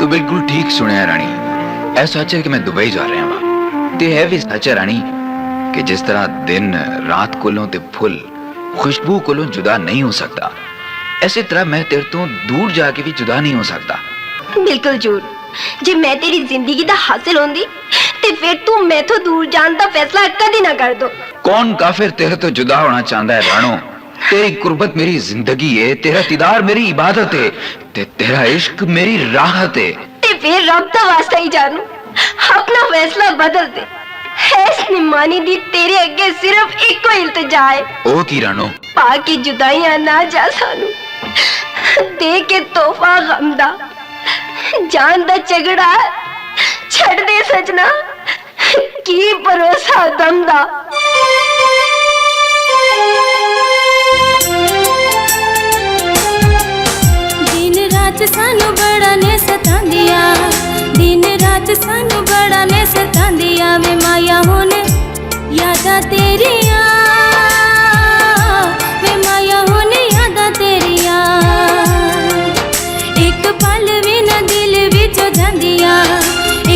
तू बिल्कुल ठीक सुने रानी। ऐ सच है कि मैं दुबई जा रहा वा ते है भी सच है रानी कि जिस तरह दिन रात कोलों ते फुल खुशबू कोलों जुदा नहीं हो सकता, ऐसी तरह मैं तेरे तो दूर जाके भी जुदा नहीं हो सकता। बिल्कुल झूठ। जे मैं तेरी जिंदगी दा हासिल होंदी ते फिर तू मैथों दूर जान दा फैसला कदी ना कर दो। कौन काफिर तेरे तो जुदा होना चाहता है राणो? तेरी कुर्बत मेरी जिंदगी है, तेरा दीदार मेरी इबादत है, ते तेरा इश्क मेरी राहत है। ते फिर रब दा वास्ता ही जानू अपना फैसला बदल दे। हैस निमानी दी तेरे अगे सिर्फ एक को इल्तिजा है। ओ की राणो? पाकी जुदाइयां ना जा सानू दे के तोहफा गम दा, जान दा झगड़ा छड़ दे सजना की भरोसा दम दा। दिन रात सानू बड़ा ने सतांदिया, दिन रात सानू बड़ा ने सतांदिया वे माया होने यादा तेरिया, वे माया होने यादा तेरिया। एक पल भी ना दिल विचों जांदिया,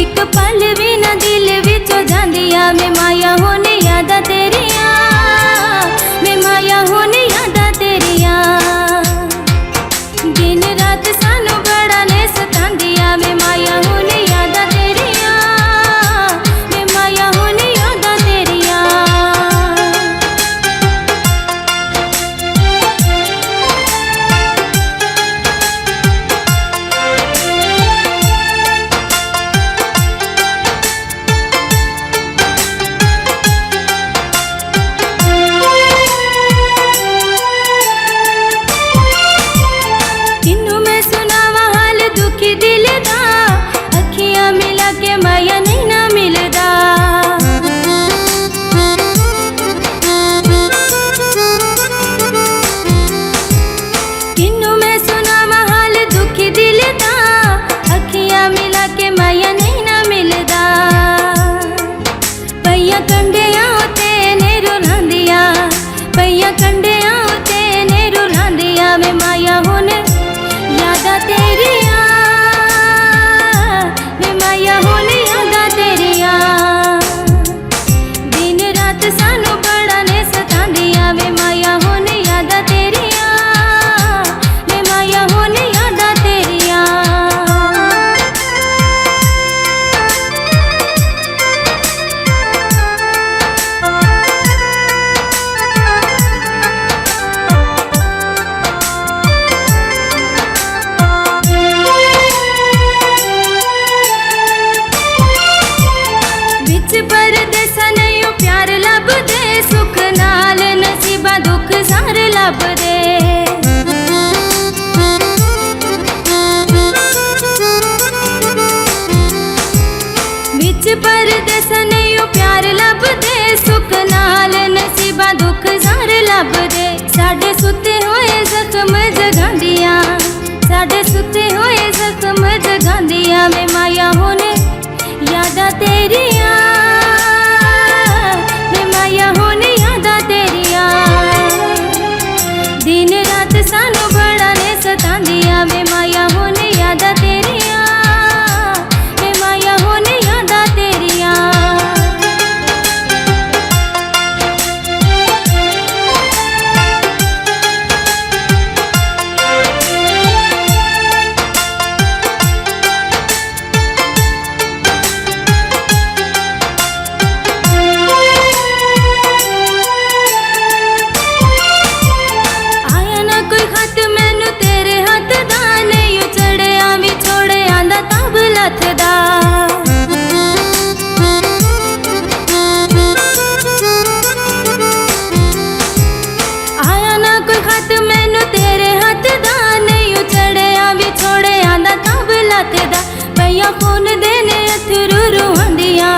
एक पल भी ना दिल विचों जांदिया वे माया होने यादा तेरिया, वे माया होने यादा तेरिया। दिन रात सानू बड़ा ने सतांदिया वे माया होने यादा तेरिया, वे माया होने यादा तेरिया। किन्नू मैं सुनावा हाल दुखी दिल दा, अखियां मिला के माया नहीं ना मिलदा। किन्नू मैं सुनावा हाल दुखी दिल दा, अखियां मिला के माया नहीं ना मिलदा। पईया कंडियां उते ने रुलांदिया, पईया कंडियां उते ने रुलांदिया वे माया होने यादा तेरिया, वे माया होने यादा तेरिया। दिन रात सानू बड़ा ने सतांदिया वे माया होने यादा तेरिया, वे माया होने यादा तेरिया। बिच परदेसा नहीं प्यार लब दे, सुख नाल नसीबा दुख सार लब दे। बिच परदेसा नहीं प्यार लब दे, सुख नाल नसीबा दुख सार लब दे। साडे सुते होए जख्म जगांदिया, साडे सुते होए जख्म जगांदिया वे माया होने यादा तेरिया, वे माया होने यादा तेरिया। दिन रात सानू बड़ा ने सतांदिया वे माया होने यादा तेरिया, वे माया होने यादा तेरिया। आया ना कोई खत मैनू तेरे हाथ दा, नहीं चढ़िया भी छोड़े आंदा तब लथदा। आया ना कोई खत मैनू तेरे हाथ दा, नहीं चढ़िया भी छोड़े आंदा तब लथदा। पईया खून देने अथरू रुहांदिया,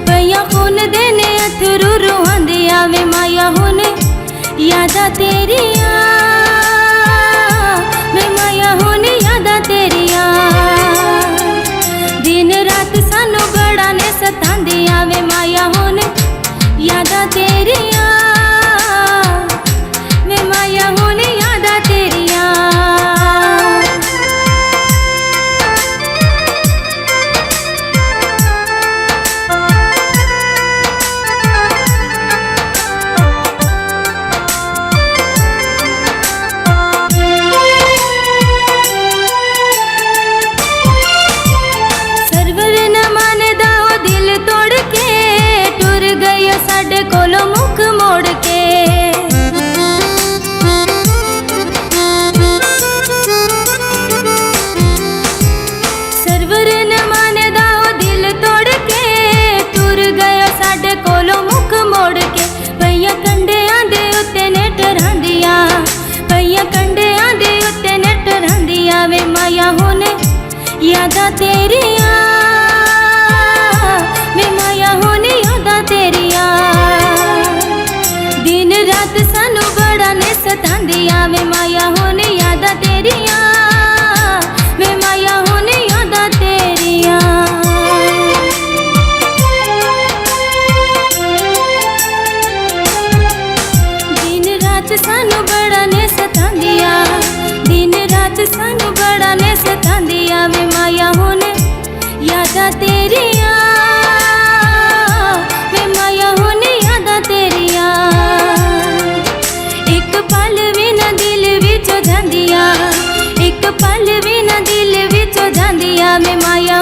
पईया खून देने अथरू रुहांदिया वे माया होने यादा तेरिया, वे माया होने यादा तेरिया। दिन रात सानू बड़ा ने सतांदिया वे माया होने यादा तेरिया, वे माया होने यादा तेरिया। यादां तेरियां वे माया हुण यादां तेरियां दिन रात सानू बड़ा ने सतांदियां वे माया हुण यादां तेरियां वे माया हुण यादां तेरियां दिन रात सानू बड़ा ने सतांदियां दिन रात सानू बड़ा ने सतांदियां वे माया हुण यादां तेरियां वे माया हुण यादां तेरियां एक पल भी ना दिल विचों जांदियां एक पल भी ना दिल विचों जांदियां वे माया